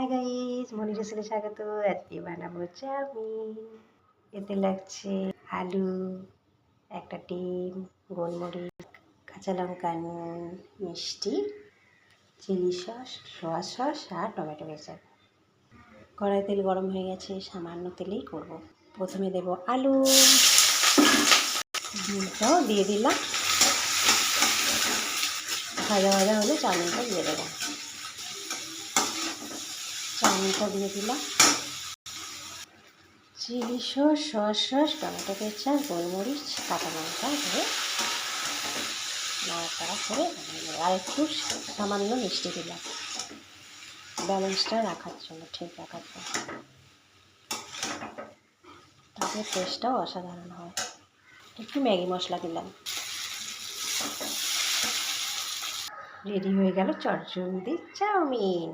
Hi guys, মনির recipe স্বাগত। আজকে বানাবো চাউমিন। এতে লাগছে আলু, একটা ডিম, গোলমরিচ, কাঁচা লঙ্কা, নুন, মিষ্টি, চিলি সস, সোয়া সস আর টমেটো কেচাপ। কড়াই তেল গরম হয়ে গেছে, সামান্য তেলেই করব। প্রথমে দেব আলু, ডিমটাও দিয়ে দিলাম। ভাজা ভাজা হলে চাউমিনটা দিয়ে দেবো। চাউমিনটা দিয়ে দিলাম। Chilli sauce, soya sauce, tomato ketchup, গোলমরিচ, কাঁচা লঙ্কা দিয়ে নাড়াচাড়া করে আর একটু সামান্য মিষ্টি দিলাম, ব্যালেন্সটা রাখার জন্য, ঠিক রাখার জন্য। তাতে টেস্টটাও অসাধারণ হয়। একটু ম্যাগি মশলা দিলাম। রেডি হয়ে গেল চটজলদি চাউমিন।